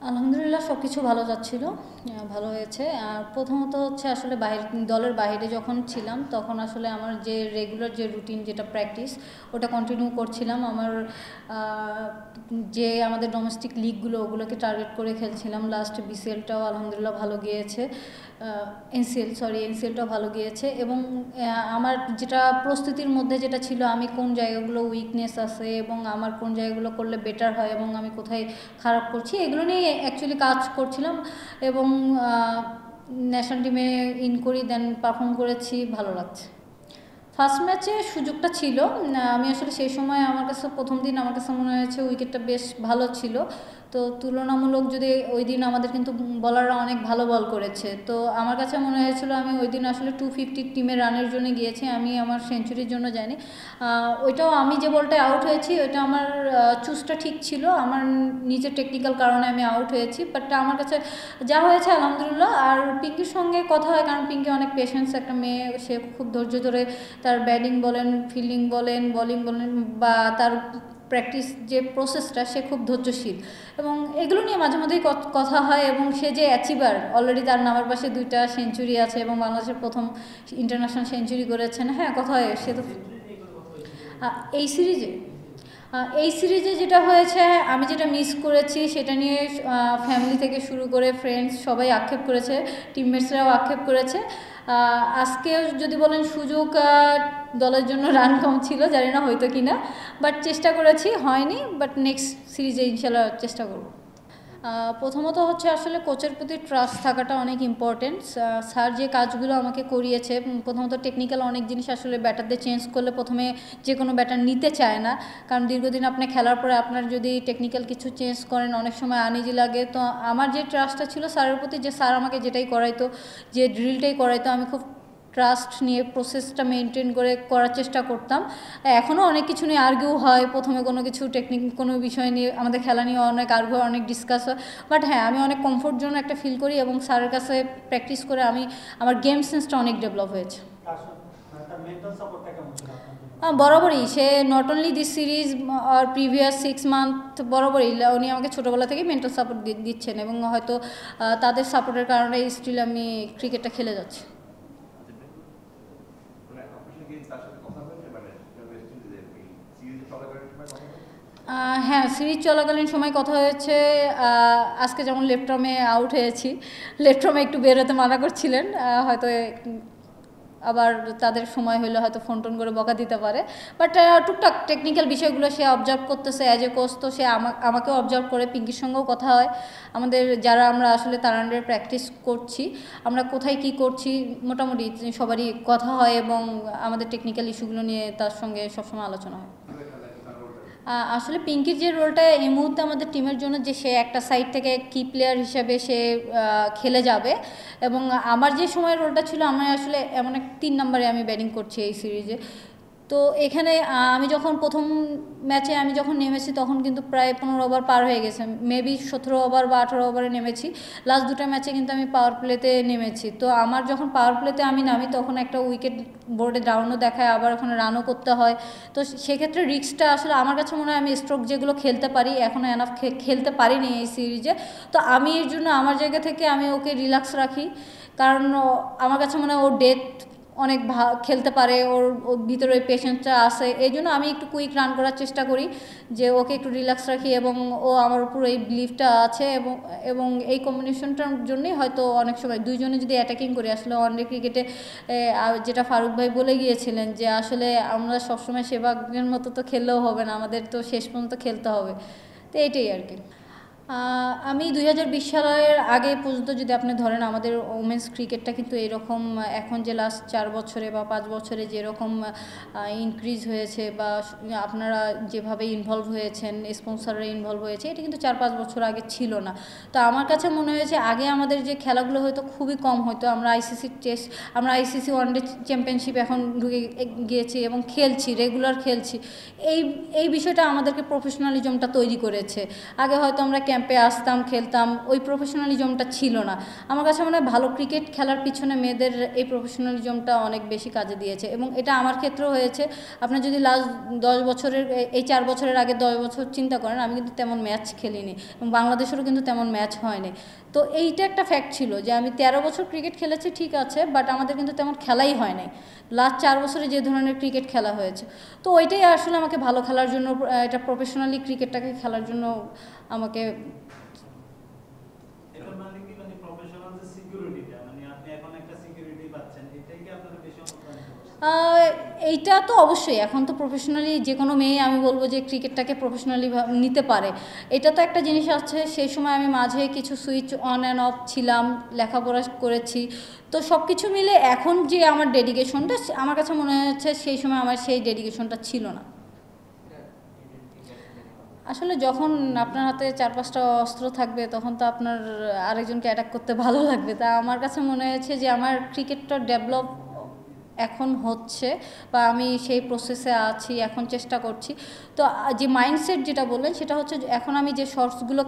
আলহামদুলিল্লাহ সবকিছু ভালো যাচ্ছিল। ভালো হয়েছে। আর প্রথমত হচ্ছে আসলে দলের বাইরে যখন ছিলাম তখন আসলে আমার যে রেগুলার যে রুটিন যেটা প্র্যাকটিস ওটা কন্টিনিউ করছিলাম। আমার যে আমাদের ডোমেস্টিক লিগগুলো ওগুলোকে টার্গেট করে খেলছিলাম। লাস্ট বিসিএলটাও আলহামদুলিল্লাহ ভালো গিয়েছে। এনসিএলটাও ভালো গিয়েছে। এবং আমার যেটা প্রস্তুতির মধ্যে যেটা ছিল আমি কোন জায়গাগুলো উইকনেস আছে এবং আমার কোন জায়গাগুলো করলে বেটার হয় এবং আমি কোথায় খারাপ করছি এগুলো নিয়ে অ্যাকচুয়ালি কাজ করছিলাম। এবং ন্যাশনাল টিমে ইন করি, দেন পারফর্ম করেছি, ভালো লাগছে। ফার্স্ট ম্যাচে সুযোগটা ছিল। আমি আসলে সেই সময় আমার কাছে প্রথম দিন আমার কাছে মনে হয়েছে উইকেটটা বেশ ভালো ছিল। তো তুলনামূলক যদি ওই দিন আমাদের কিন্তু বলাররা অনেক ভালো বল করেছে, তো আমার কাছে মনে হয়েছিল আমি ওই দিন আসলে 250 টিমের রানের জন্য গিয়েছি, আমি আমার সেঞ্চুরির জন্য যাইনি। ওইটাও আমি যে বলটায় আউট হয়েছি ওইটা আমার চুজটা ঠিক ছিল, আমার নিজের টেকনিক্যাল কারণে আমি আউট হয়েছি। বাট আমার কাছে যা হয়েছে আলহামদুলিল্লাহ। আর পিঙ্কির সঙ্গে কথা হয়, কারণ পিঙ্কি অনেক পেশেন্স একটা মেয়ে, সে খুব ধৈর্য ধরে তার ব্যাটিং বলেন, ফিল্ডিং বলেন, বোলিং বলেন বা তার প্র্যাকটিস যে প্রসেসটা, সে খুব ধৈর্যশীল এবং এগুলো নিয়ে মাঝে মধ্যেই কথা হয়। এবং সে যে অ্যাচিভার, অলরেডি তার নামের পাশে 2টা সেঞ্চুরি আছে এবং বাংলাদেশের প্রথম ইন্টারন্যাশনাল সেঞ্চুরি করেছেন। হ্যাঁ, কথা হয়। সে তো এই সিরিজে যেটা হয়েছে, আমি যেটা মিস করেছি সেটা নিয়ে ফ্যামিলি থেকে শুরু করে ফ্রেন্ডস সবাই আক্ষেপ করেছে, টিমমেটসরাও আক্ষেপ করেছে। আজকে যদি বলেন সুযোগ, দলের জন্য রান কম ছিল, জানি না হয়তো কিনা, বাট চেষ্টা করেছি, হয়নি। বাট নেক্সট সিরিজে ইনশাল্লাহ চেষ্টা করব। প্রথমত হচ্ছে আসলে কোচের প্রতি ট্রাস্ট থাকাটা অনেক ইম্পর্টেন্ট। স্যার যে কাজগুলো আমাকে করিয়েছে, প্রথমত টেকনিক্যাল অনেক জিনিস আসলে ব্যাটারদের চেঞ্জ করলে প্রথমে যে কোনো ব্যাটার নিতে চায় না, কারণ দীর্ঘদিন আপনি খেলার পরে আপনার যদি টেকনিক্যাল কিছু চেঞ্জ করেন অনেক সময় আনইজি লাগে। তো আমার যে ট্রাস্টটা ছিল স্যারের প্রতি, যে স্যার আমাকে যেটাই করাইতো, যে ড্রিলটাই করাইতো, আমি খুব ট্রাস্ট নিয়ে প্রসেসটা মেনটেন করে করার চেষ্টা করতাম। এখনও অনেক কিছু নিয়ে আর্গিউ হয়, প্রথমে কোনো কিছু টেকনিক কোনো বিষয় নিয়ে আমাদের খেলা নিয়ে অনেক আর্গিউ হয়, অনেক ডিসকাস হয়। বাট হ্যাঁ, আমি অনেক কমফোর্ট জোন একটা ফিল করি এবং স্যারের কাছে প্র্যাকটিস করে আমার গেম সেন্সটা অনেক ডেভেলপ হয়েছে। বরাবরই সে নট অনলি দিস সিরিজ আর প্রিভিয়াস 6 মান্থ, বরাবরই উনি আমাকে ছোটোবেলা থেকেই মেন্টাল সাপোর্ট দিচ্ছেন এবং হয়তো তাদের সাপোর্টের কারণে স্টিল আমি ক্রিকেটটা খেলে যাচ্ছি। হ্যাঁ, সিরিজ চলাকালীন সময় কথা হয়েছে। আজকে যেমন লেফটমে আউট হয়েছি, লেফটমে একটু বেরোতে মানা করছিলেন, হয়তো আবার তাদের সময় হলে হয়তো ফোন টোন করে বকা দিতে পারে। বাট টুকটাক টেকনিক্যাল বিষয়গুলো সে অবজার্ভ করতেছে অ্যাজ এ কোচ, তো সে আমাকেও অবজার্ভ করে। পিঙ্কির সঙ্গেও কথা হয়, আমাদের যারা আমরা আসলে তার আন্ডারে প্র্যাকটিস করছি, আমরা কোথায় কি করছি মোটামুটি সবারই কথা হয় এবং আমাদের টেকনিক্যাল ইস্যুগুলো নিয়ে তার সঙ্গে সবসময় আলোচনা হয়। আসলে পিঙ্কির যে রোলটা এই মুহূর্তে আমাদের টিমের জন্য, যে সে একটা সাইড থেকে কি প্লেয়ার হিসেবে সে খেলে যাবে, এবং আমার যে সময় রোলটা ছিল, আমি আসলে এমন এক 3 নম্বরে আমি ব্যাটিং করছি এই সিরিজে। তো এখানে আমি যখন প্রথম ম্যাচে আমি যখন নেমেছি তখন কিন্তু প্রায় 15 ওভার পার হয়ে গেছে, মেবি 17 ওভার বা 18 ওভারে নেমেছি। লাস্ট 2টা ম্যাচে কিন্তু আমি পাওয়ার প্লেতে নেমেছি। তো আমার যখন পাওয়ার প্লেতে আমি নামি তখন একটা উইকেট বোর্ডে ডাউনও দেখায়, আবার ওখানে রানও করতে হয়। তো সেক্ষেত্রে রিস্কটা আসলে আমার কাছে মনে হয় আমি স্ট্রোক যেগুলো খেলতে পারি, এখনও এনাফ খেলতে পারিনি এই সিরিজে। তো আমি এর জন্য আমার জায়গা থেকে আমি ওকে রিল্যাক্স রাখি, কারণ আমার কাছে মনে হয় ওর ডেথ অনেক খেলতে পারে, ওর ভিতরে ওই পেশেন্সটা আছে, এই জন্য আমি একটু কুইক রান করার চেষ্টা করি, যে ওকে একটু রিল্যাক্স রাখি এবং ও আমার উপর এই বিলিফটা আছে। এবং এই কম্বিনেশনটার জন্যই হয়তো অনেক সময় দুইজনে যদি অ্যাটাকিং করি, আসলে ওয়ানডে ক্রিকেটে যেটা ফারুক ভাই বলে গিয়েছিলেন যে আসলে আমরা সবসময় সেভাগের মতো তো খেললেও হবে না, আমাদের তো শেষ পর্যন্ত খেলতে হবে। তো এইটাই আর কি। আমি 2020 সালের আগে পর্যন্ত যদি আপনি ধরেন, আমাদের ওমেন্স ক্রিকেটটা কিন্তু এরকম এখন যে লাস্ট 4 বছরে বা 5 বছরে যেরকম ইনক্রিজ হয়েছে বা আপনারা যেভাবে ইনভলভ হয়েছেন, স্পন্সররা ইনভলভ হয়েছে, এটা কিন্তু 4-5 বছর আগে ছিল না। তো আমার কাছে মনে হয়েছে আগে আমাদের যে খেলাগুলো হয়তো খুবই কম হতো, আমরা আইসিসি ওয়ানডে চ্যাম্পিয়নশিপ এখন ঢুকে গিয়েছি এবং খেলছি, রেগুলার খেলছি। এই বিষয়টা আমাদেরকে প্রফেশনালিজমটা তৈরি করেছে। আগে হয়তো আমরা ক্যাম্পে আসতাম, খেলতাম, ওই প্রফেশনালিজমটা ছিল না। আমার কাছে মনে হয় ভালো ক্রিকেট খেলার পিছনে মেয়েদের এই প্রফেশনালিজমটা অনেক বেশি কাজে দিয়েছে, এবং এটা আমার ক্ষেত্রেও হয়েছে। আপনার যদি লাস্ট 10 বছরের, এই 4 বছরের আগে 10 বছর চিন্তা করেন, আমি কিন্তু তেমন ম্যাচ খেলিনি এবং বাংলাদেশেরও কিন্তু তেমন ম্যাচ হয়নি। তো এইটা একটা ফ্যাক্ট ছিল যে আমি 13 বছর ক্রিকেট খেলেছি ঠিক আছে, বাট আমাদের কিন্তু তেমন খেলাই হয় নাই লাস্ট 4 বছরে যে ধরনের ক্রিকেট খেলা হয়েছে। তো ওইটাই আসলে আমাকে ভালো খেলার জন্য, এটা প্রফেশনালি ক্রিকেটটাকে খেলার জন্য আমাকে। এইটা তো অবশ্যই, এখন তো প্রফেশনালি যে কোনো মেয়ে আমি বলবো যে ক্রিকেটটাকে প্রফেশনালি নিতে পারে। এটা তো একটা জিনিস আছে, সেই সময় আমি মাঝে কিছু সুইচ অন অ্যান্ড অফ ছিলাম, লেখাপড়া করেছি, তো সব কিছু মিলে এখন যে আমার ডেডিকেশনটা, আমার কাছে মনে হচ্ছে সেই সময় আমার সেই ডেডিকেশনটা ছিল না। আসলে যখন আপনার হাতে 4-5টা অস্ত্র থাকবে তখন তো আপনার আরেকজনকে অ্যাটাক করতে ভালো লাগবে। তা আমার কাছে মনে হয়েছে যে আমার ক্রিকেটটা ডেভেলপ এখন হচ্ছে, বা আমি সেই প্রসেসে আছি, এখন চেষ্টা করছি। তো যে মাইন্ডসেট যেটা বললেন সেটা হচ্ছে এখন আমি যে শর্টসগুলো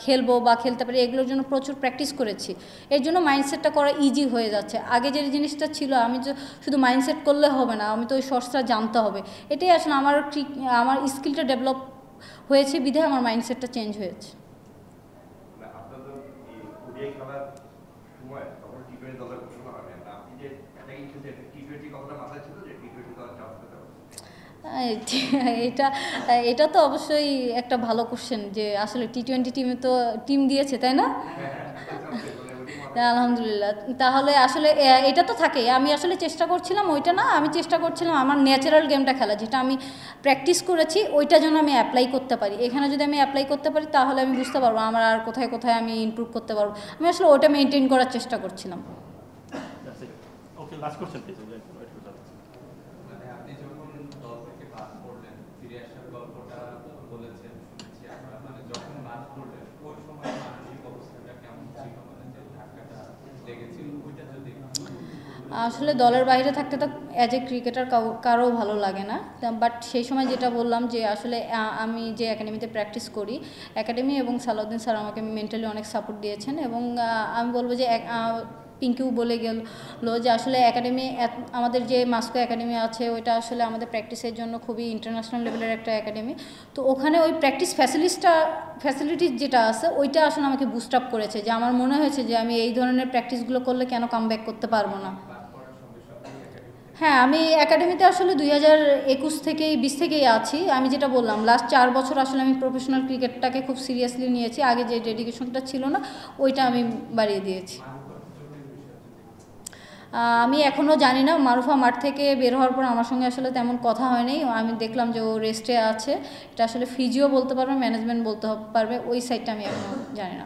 খেলবো বা খেলতে পারি, এগুলোর জন্য প্রচুর প্র্যাকটিস করেছি, এর জন্য মাইন্ডসেটটা করা ইজি হয়ে যাচ্ছে। আগে যে জিনিসটা ছিল, আমি যে শুধু মাইন্ডসেট করলে হবে না, আমি তো ওই শর্টসটা জানতে হবে, এটাই আসলে আমার স্কিলটা ডেভেলপ হয়েছে, বিধায় আমার মাইন্ডসেটটা চেঞ্জ হয়েছে। এটা এটা তো অবশ্যই একটা ভালো কোশ্চেন যে আসলে টি-20 টিমে তো টিম দিয়েছে, তাই না? আলহামদুলিল্লাহ। তাহলে আসলে এটা তো থাকেই, আমি আসলে চেষ্টা করছিলাম ওইটা না, আমি চেষ্টা করছিলাম আমার ন্যাচারাল গেমটা খেলা, যেটা আমি প্র্যাকটিস করেছি ওইটা যেন আমি অ্যাপ্লাই করতে পারি। এখানে যদি আমি অ্যাপ্লাই করতে পারি তাহলে আমি বুঝতে পারবো আমার আর কোথায় কোথায় আমি ইমপ্রুভ করতে পারবো। আমি আসলে ওটা মেনটেন করার চেষ্টা করছিলাম। আসলে দলের বাইরে থাকতে তো অ্যাজ এ ক্রিকেটার কারো ভালো লাগে না, বাট সেই সময় যেটা বললাম যে আসলে আমি যে একাডেমিতে প্র্যাকটিস করি, একাডেমি এবং সালাউদ্দিন স্যার আমাকে মেন্টালি অনেক সাপোর্ট দিয়েছেন, এবং আমি বলবো যে পিঙ্কিও বলে গেলো যে আসলে একাডেমি, আমাদের যে মাস্কো একাডেমি আছে ওইটা আসলে আমাদের প্র্যাকটিসের জন্য খুবই ইন্টারন্যাশনাল লেভেলের একটা একাডেমি। তো ওখানে ওই প্র্যাকটিস ফ্যাসিলিটিস যেটা আছে ওইটা আসলে আমাকে বুস্ট আপ করেছে, যে আমার মনে হয়েছে যে আমি এই ধরনের প্র্যাকটিসগুলো করলে কেন কামব্যাক করতে পারবো না। হ্যাঁ, আমি একাডেমিতে আসলে 2021 থেকেই 20 থেকেই আছি। আমি যেটা বললাম লাস্ট 4 বছর আসলে আমি প্রফেশনাল ক্রিকেটটাকে খুব সিরিয়াসলি নিয়েছি, আগে যে ডেডিকেশনটা ছিল না ওইটা আমি বাড়িয়ে দিয়েছি। আমি এখনও জানি না, মারুফা মাঠ থেকে বের হওয়ার পর আমার সঙ্গে আসলে তেমন কথা হয়নি, আমি দেখলাম যে ও রেস্টে আছে, এটা আসলে ফিজিও বলতে পারবে, ম্যানেজমেন্ট বলতে পারবে, ওই সাইডটা আমি এখনও জানি না।